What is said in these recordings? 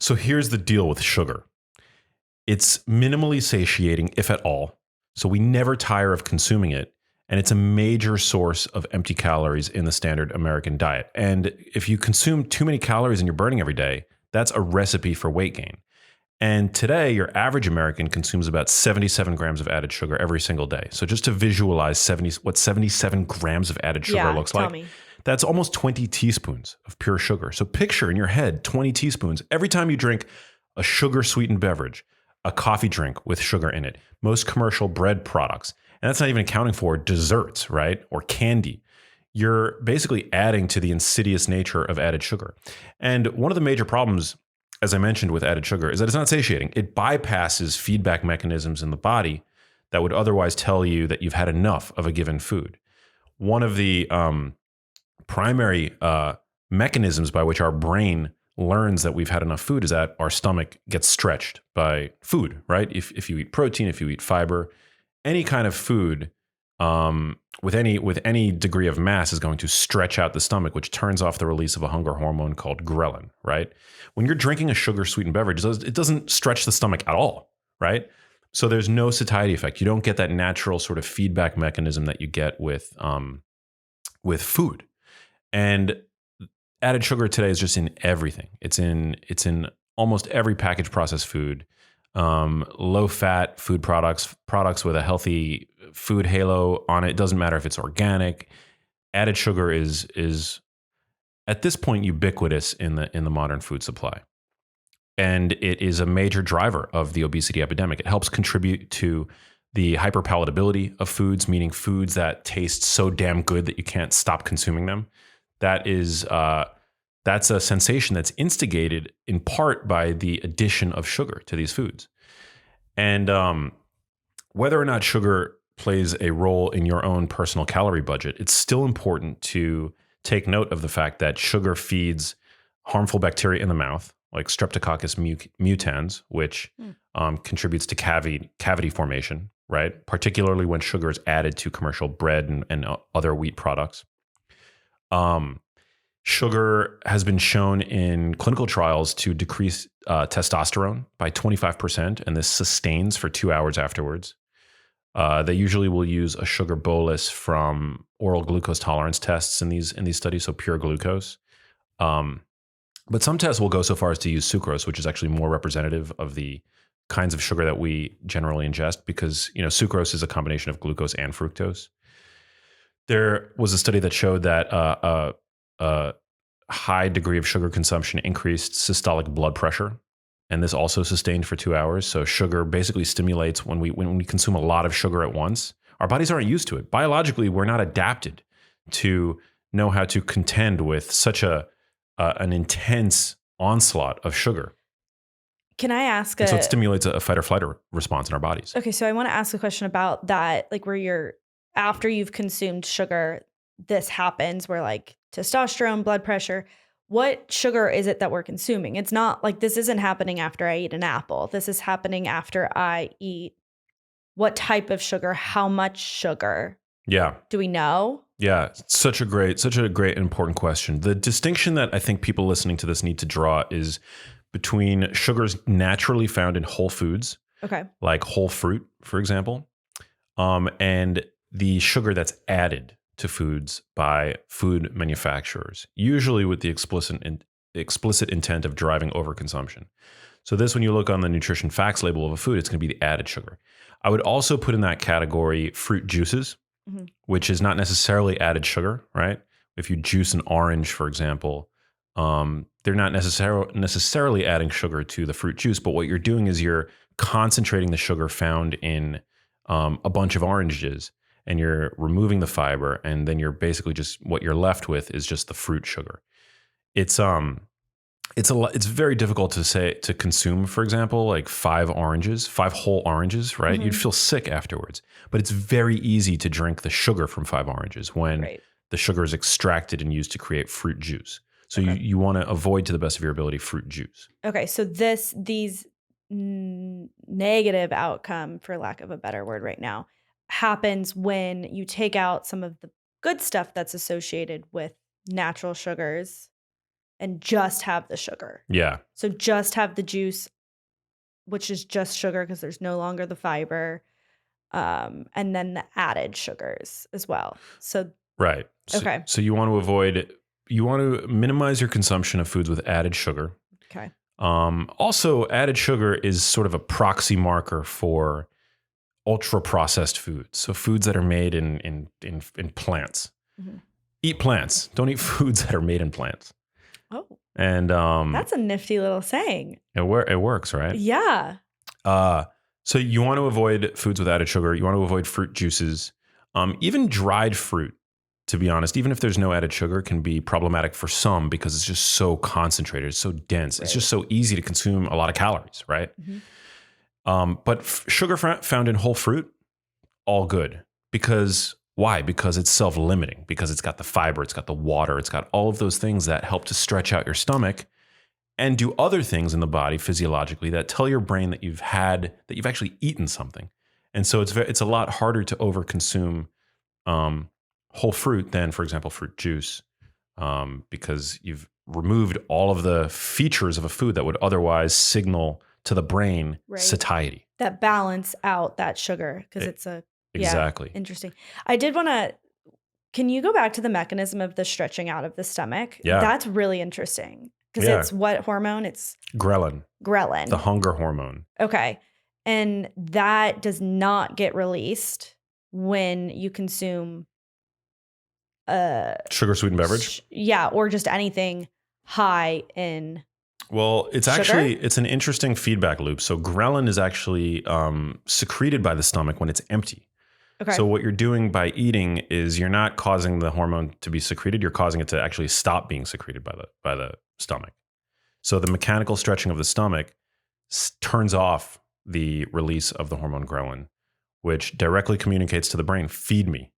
So here's the deal with sugar. It's minimally satiating, if at all. So we never tire of consuming it. And it's a major source of empty calories in the standard American diet. And if you consume too many calories and you're burning every day, that's a recipe for weight gain. And today, your average American consumes about 77 grams of added sugar every single day. So just to visualize what 77 grams of added sugar looks tell like, me. that's almost 20 teaspoons of pure sugar. So picture in your head 20 teaspoons every time you drink a sugar-sweetened beverage, a coffee drink with sugar in it, most commercial bread products. And that's not even accounting for desserts, right? Or candy. You're basically adding to the insidious nature of added sugar. And one of the major problems, as I mentioned, with added sugar is that it's not satiating. It bypasses feedback mechanisms in the body that would otherwise tell you that you've had enough of a given food. One of the primary mechanisms by which our brain learns that we've had enough food is that our stomach gets stretched by food, right? If you eat protein, if you eat fiber, any kind of food with any degree of mass is going to stretch out the stomach, which turns off the release of a hunger hormone called ghrelin, right? When you're drinking a sugar-sweetened beverage, it doesn't stretch the stomach at all, right? So there's no satiety effect. You don't get that natural sort of feedback mechanism that you get with food. And added sugar today is just in everything. It's in almost every packaged processed food, low fat food products with a healthy food halo on it. It doesn't matter if it's organic. Added sugar is at this point ubiquitous in the modern food supply. And it is a major driver of the obesity epidemic. It helps contribute to the hyperpalatability of foods, meaning foods that taste so damn good that you can't stop consuming them. That's a sensation that's instigated in part by the addition of sugar to these foods. And whether or not sugar plays a role in your own personal calorie budget, it's still important to take note of the fact that sugar feeds harmful bacteria in the mouth, like Streptococcus mutans, which contributes to cavity formation, right? Particularly when sugar is added to commercial bread and other wheat products. Sugar has been shown in clinical trials to decrease testosterone by 25%, and this sustains for 2 hours afterwards. They usually will use a sugar bolus from oral glucose tolerance tests in these studies, so pure glucose. But some tests will go so far as to use sucrose, which is actually more representative of the kinds of sugar that we generally ingest, because sucrose is a combination of glucose and fructose. There was a study that showed that a high degree of sugar consumption increased systolic blood pressure, and this also sustained for 2 hours. So sugar basically stimulates when we consume a lot of sugar at once. Our bodies aren't used to it. Biologically, we're not adapted to know how to contend with such an intense onslaught of sugar. Can I ask so it stimulates a fight or flight response in our bodies. Okay, so I want to ask a question about that, like where after you've consumed sugar, this happens where like testosterone, blood pressure. What sugar is it that we're consuming? It's not like this isn't happening after I eat an apple. This is happening after I eat what type of sugar, how much sugar? Yeah. Do we know? Yeah, such a great and important question. The distinction that I think people listening to this need to draw is between sugars naturally found in whole foods, okay, like whole fruit, for example, and the sugar that's added to foods by food manufacturers, usually with the explicit intent of driving overconsumption. So this, when you look on the nutrition facts label of a food, it's going to be the added sugar. I would also put in that category fruit juices, which is not necessarily added sugar, right? If you juice an orange, for example, they're not necessarily adding sugar to the fruit juice, but what you're doing is you're concentrating the sugar found in a bunch of oranges, and you're removing the fiber, and then you're basically just, what you're left with is just the fruit sugar. It's very difficult to consume, for example, like 5 whole oranges, right? You'd feel sick afterwards. But it's very easy to drink the sugar from 5 oranges when the sugar is extracted and used to create fruit juice. So you want to avoid, to the best of your ability, fruit juice. Okay, so these negative outcome, for lack of a better word right now, happens when you take out some of the good stuff that's associated with natural sugars. and just have the sugar. Yeah. So just have the juice, which is just sugar because there's no longer the fiber, and then the added sugars as well. So Right. okay. So you want to minimize your consumption of foods with added sugar. Okay. Also, added sugar is sort of a proxy marker for ultra processed foods. So foods that are made in plants. Mm-hmm. Eat plants. Don't eat foods that are made in plants. Oh, and that's a nifty little saying. It works, right? Yeah. So you want to avoid foods with added sugar. You want to avoid fruit juices, even dried fruit. To be honest, even if there's no added sugar, can be problematic for some because it's just so concentrated, it's so dense. Right. It's just so easy to consume a lot of calories, right? Mm-hmm. But sugar found in whole fruit, all good. Because why? Because it's self-limiting. Because it's got the fiber, it's got the water, it's got all of those things that help to stretch out your stomach and do other things in the body physiologically that tell your brain that you've actually eaten something. And so it's a lot harder to overconsume whole fruit than, for example, fruit juice, because you've removed all of the features of a food that would otherwise signal to the brain satiety. That balance out that sugar because it's exactly. Interesting. I did want to. Can you go back to the mechanism of the stretching out of the stomach? Yeah, that's really interesting because it's what hormone? It's ghrelin. Ghrelin, the hunger hormone. Okay, and that does not get released when you consume sugar sweetened beverage. Or just anything high in. Well, it's an interesting feedback loop. So ghrelin is actually secreted by the stomach when it's empty. Okay. So what you're doing by eating is you're not causing the hormone to be secreted. You're causing it to actually stop being secreted by the stomach. So the mechanical stretching of the stomach turns off the release of the hormone ghrelin, which directly communicates to the brain, feed me,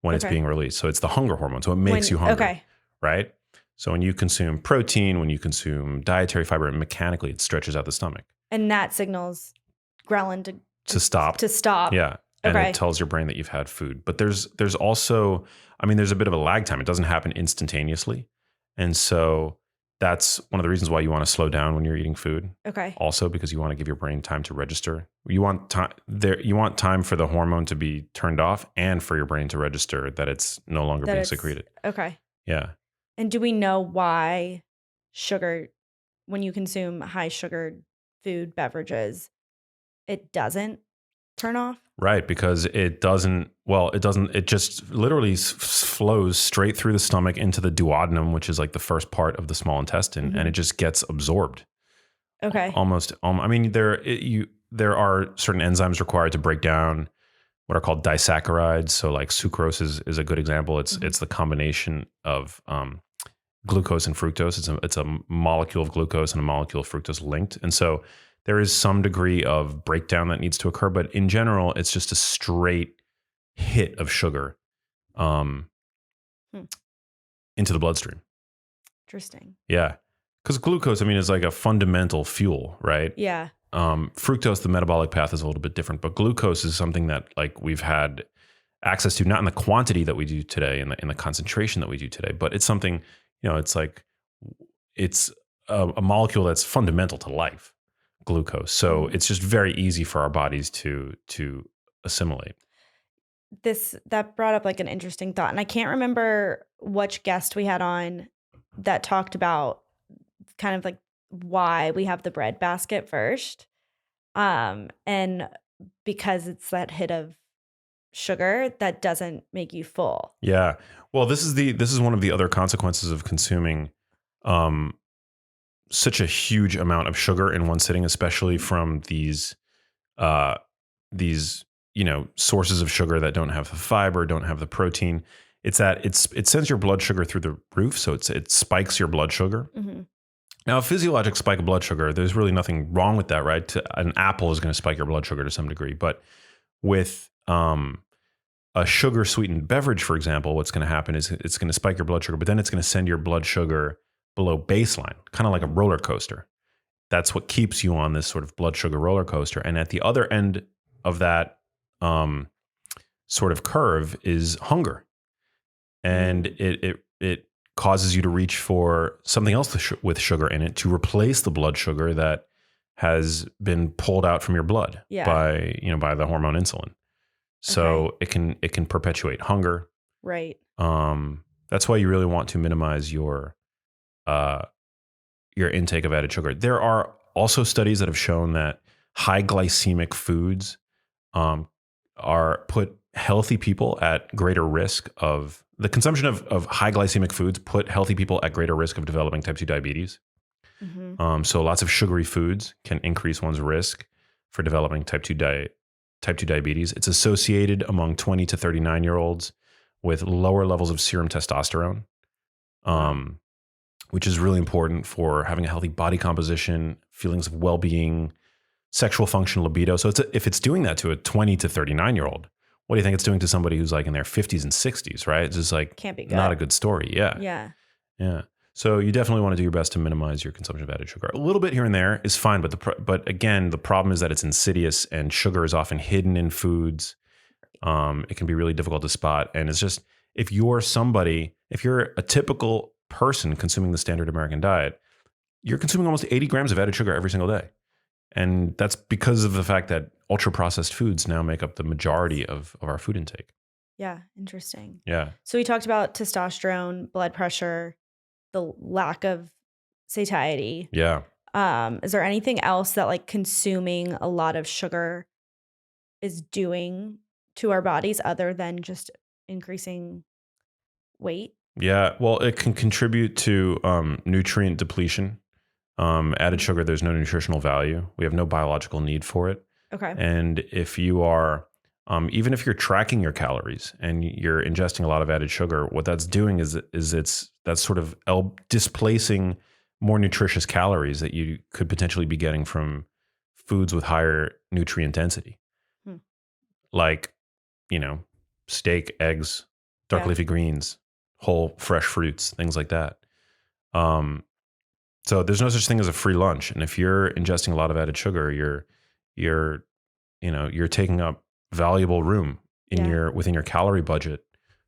when it's being released. So it's the hunger hormone. So it makes you hungry. Right? So when you consume protein, when you consume dietary fiber, mechanically it stretches out the stomach. And that signals ghrelin to stop. To stop. Yeah. And it tells your brain that you've had food. But there's also, there's a bit of a lag time. It doesn't happen instantaneously. And so that's one of the reasons why you want to slow down when you're eating food. Okay. Also because you want to give your brain time to register. You want time for the hormone to be turned off and for your brain to register that it's no longer being secreted. Okay. Yeah. And do we know why sugar, when you consume high sugared food beverages, it doesn't turn off? Right, because it just literally flows straight through the stomach into the duodenum, which is like the first part of the small intestine, and it just gets absorbed. Okay. Almost, there are certain enzymes required to break down what are called disaccharides. So like sucrose is a good example. It's the combination of glucose and fructose. It's a molecule of glucose and a molecule of fructose linked. And so there is some degree of breakdown that needs to occur, but in general, it's just a straight hit of sugar into the bloodstream. Interesting. Yeah. Because glucose, is like a fundamental fuel, right? Yeah. Fructose, the metabolic path is a little bit different, but glucose is something that like we've had access to, not in the quantity that we do today, in the concentration that we do today, but it's something, it's a molecule that's fundamental to life, glucose. So it's just very easy for our bodies to assimilate. That brought up like an interesting thought, and I can't remember which guest we had on that talked about kind of like why we have the bread basket first, and because it's that hit of sugar that doesn't make you full. Yeah. Well, this is one of the other consequences of consuming such a huge amount of sugar in one sitting, especially from these sources of sugar that don't have the fiber, don't have the protein. It's that it sends your blood sugar through the roof, so it spikes your blood sugar. Mm-hmm. Now, a physiologic spike of blood sugar, there's really nothing wrong with that, right? An apple is going to spike your blood sugar to some degree, but with a sugar sweetened beverage, for example, what's going to happen is it's going to spike your blood sugar, but then it's going to send your blood sugar below baseline, kind of like a roller coaster. That's what keeps you on this sort of blood sugar roller coaster. And at the other end of that sort of curve is hunger, and it causes you to reach for something else with sugar in it to replace the blood sugar that has been pulled out from your blood by the hormone insulin. So it can perpetuate hunger. Right. That's why you really want to minimize your intake of added sugar. There are also studies that have shown that high glycemic foods put healthy people at greater risk of the consumption of high glycemic foods put healthy people at greater risk of developing type 2 diabetes. Mm-hmm. So lots of sugary foods can increase one's risk for developing type 2 diabetes. It's associated among 20 to 39-year-olds with lower levels of serum testosterone, which is really important for having a healthy body composition, feelings of well-being, sexual function, libido. So if it's doing that to a 20 to 39-year-old, what do you think it's doing to somebody who's like in their 50s and 60s, right? It's just like can't be good. Not a good story. Yeah. Yeah. Yeah. So you definitely want to do your best to minimize your consumption of added sugar. A little bit here and there is fine, but again, the problem is that it's insidious and sugar is often hidden in foods. It can be really difficult to spot. And it's just, if you're a typical person consuming the standard American diet, you're consuming almost 80 grams of added sugar every single day. And that's because of the fact that ultra processed foods now make up the majority of our food intake. Yeah. Interesting. Yeah. So we talked about testosterone, blood pressure, the lack of satiety. Yeah. Is there anything else that like consuming a lot of sugar is doing to our bodies other than just increasing weight? Yeah. Well, it can contribute to nutrient depletion. Added sugar, there's no nutritional value. We have no biological need for it. Okay. And if you are, even if you're tracking your calories and you're ingesting a lot of added sugar, what that's doing is that's sort of displacing more nutritious calories that you could potentially be getting from foods with higher nutrient density. Like, steak, eggs, dark leafy greens, whole fresh fruits, things like that. So there's no such thing as a free lunch. And if you're ingesting a lot of added sugar, you're taking up valuable room within your calorie budget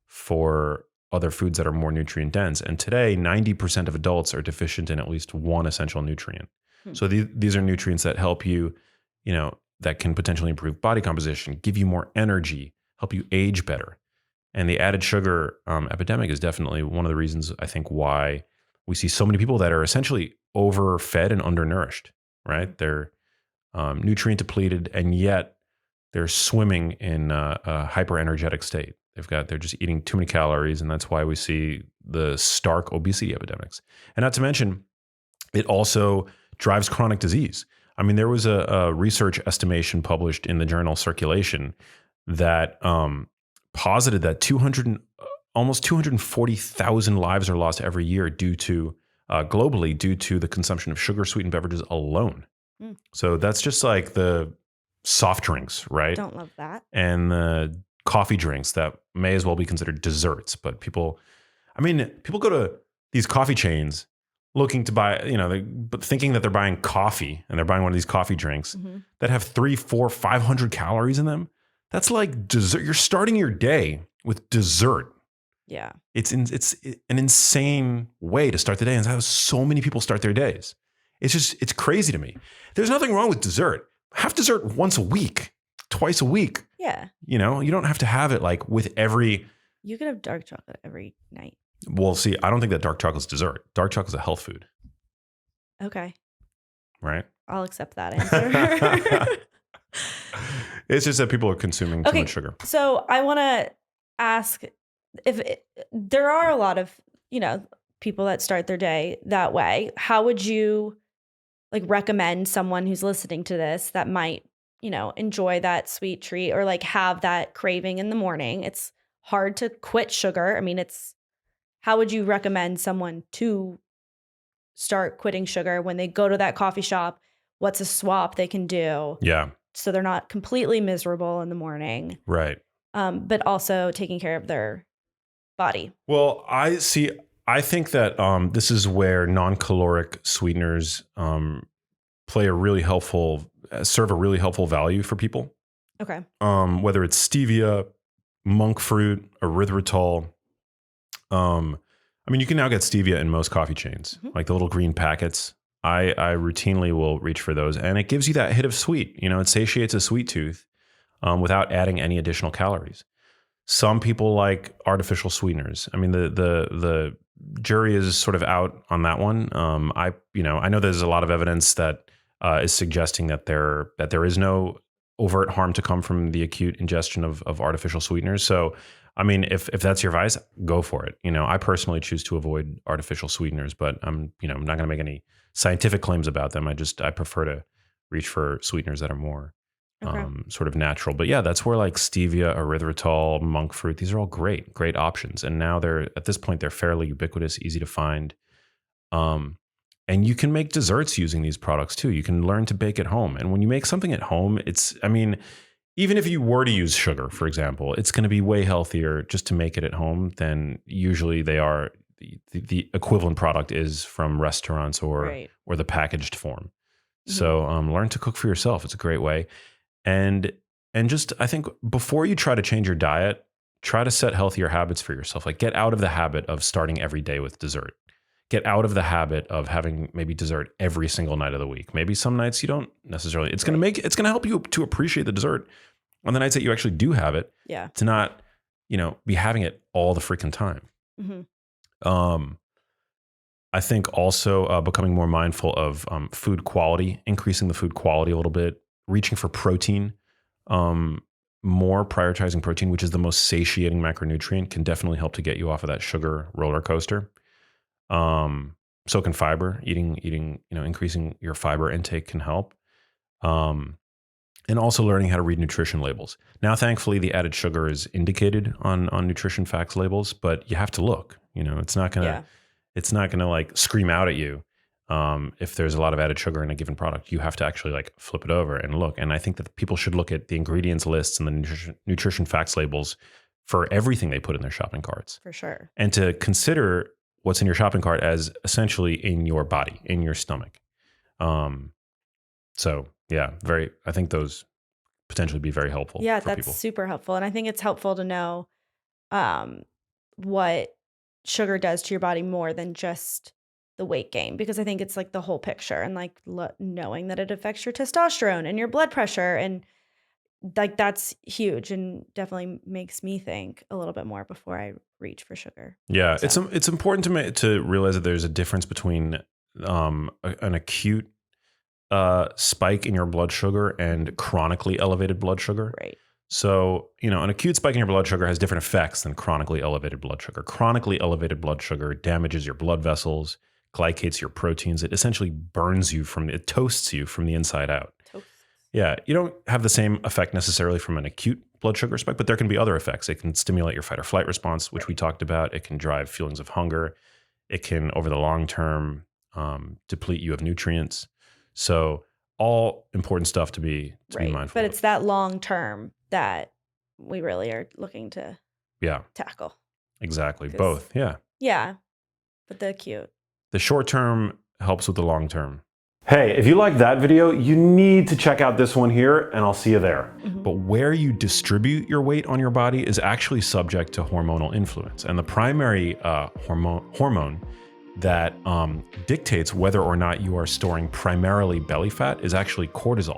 for other foods that are more nutrient dense. And today, 90% of adults are deficient in at least one essential nutrient. So these are nutrients that help you, that can potentially improve body composition, give you more energy, help you age better. And the added sugar epidemic is definitely one of the reasons, I think, why we see so many people that are essentially overfed and undernourished, right? They're nutrient depleted, and yet they're swimming in a hyper-energetic state. They're just eating too many calories, and that's why we see the stark obesity epidemics. And not to mention, it also drives chronic disease. I mean, there was a research estimation published in the journal Circulation that posited that almost 240,000 lives are lost every year globally due to the consumption of sugar-sweetened beverages alone. So that's just like the soft drinks, right? Don't love that. And the coffee drinks that may as well be considered desserts. But people go to these coffee chains looking to buy, but thinking that they're buying coffee, and they're buying one of these coffee drinks that have 300, 400, 500 calories in them. That's like dessert. You're starting your day with dessert. Yeah. It's an insane way to start the day. And that's how so many people start their days. It's crazy to me. There's nothing wrong with dessert. Have dessert once a week, twice a week. Yeah. You don't have to have it like with every. You could have dark chocolate every night. Well, see, I don't think that dark chocolate's dessert. Dark chocolate's a health food. Okay. Right? I'll accept that answer. It's just that people are consuming too much sugar. So I want to ask there are a lot of, people that start their day that way. How would you recommend someone who's listening to this that might, enjoy that sweet treat or have that craving in the morning? It's hard to quit sugar. I mean, how would you recommend someone to start quitting sugar when they go to that coffee shop? What's a swap they can do? Yeah. So they're not completely miserable in the morning. Right. But also taking care of their body. Well, I think that this is where non-caloric sweeteners serve a really helpful value for people. Okay. Whether it's stevia, monk fruit, erythritol. I mean, you can now get stevia in most coffee chains, like the little green packets. I routinely will reach for those, and it gives you that hit of sweet. It satiates a sweet tooth without adding any additional calories. Some people like artificial sweeteners. I mean, the jury is sort of out on that one. I know there's a lot of evidence that is suggesting that there is no overt harm to come from the acute ingestion of artificial sweeteners. So, I mean, if that's your vice, go for it. I personally choose to avoid artificial sweeteners, but I'm not going to make any scientific claims about them. I prefer to reach for sweeteners that are more sort of natural. But yeah, that's where like stevia, erythritol, monk fruit, these are all great options. And now at this point, they're fairly ubiquitous, easy to find. And you can make desserts using these products too. You can learn to bake at home. And when you make something at home, even if you were to use sugar, for example, it's going to be way healthier just to make it at home than usually they are. The equivalent product is from restaurants or the packaged form. So learn to cook for yourself. It's a great way. And just, I think before you try to change your diet, try to set healthier habits for yourself. Like get out of the habit of starting every day with dessert. Get out of the habit of having maybe dessert every single night of the week. Maybe some nights you don't necessarily. It's going to help you to appreciate the dessert on the nights that you actually do have it. Yeah. To not, be having it all the freaking time. I think also becoming more mindful of food quality, increasing the food quality a little bit, reaching for protein, more prioritizing protein, which is the most satiating macronutrient, can definitely help to get you off of that sugar roller coaster. So can fiber, eating, increasing your fiber intake can help. And also learning how to read nutrition labels. Now, thankfully, the added sugar is indicated on nutrition facts labels, but you have to look. It's not gonna like scream out at you if there's a lot of added sugar in a given product. You have to actually like flip it over and look. And I think that people should look at the ingredients lists and the nutrition facts labels for everything they put in their shopping carts. For sure. And to consider what's in your shopping cart as essentially in your body, in your stomach. So yeah, I think those potentially be very helpful. Yeah, for that's people. super helpful. And I think it's helpful to know what sugar does to your body more than just the weight gain, because I think it's like the whole picture, and like knowing that it affects your testosterone and your blood pressure, and like that's huge, and definitely makes me think a little bit more before I reach for sugar. Yeah, So. it's important to realize that there's a difference between an acute spike in your blood sugar and chronically elevated blood sugar. Right. So, an acute spike in your blood sugar has different effects than chronically elevated blood sugar. Chronically elevated blood sugar damages your blood vessels, glycates your proteins. It essentially it toasts you from the inside out. Yeah, you don't have the same effect necessarily from an acute blood sugar spike, but there can be other effects. It can stimulate your fight or flight response, which we talked about. It can drive feelings of hunger. It can, over the long term, deplete you of nutrients. So all important stuff to be mindful But of. it's that long term that we really are looking to tackle. Exactly. Both. Yeah. Yeah. But the acute. The short term helps with the long term. Hey, if you like that video, you need to check out this one here, and I'll see you there. But where you distribute your weight on your body is actually subject to hormonal influence. And the primary hormone that dictates whether or not you are storing primarily belly fat is actually cortisol.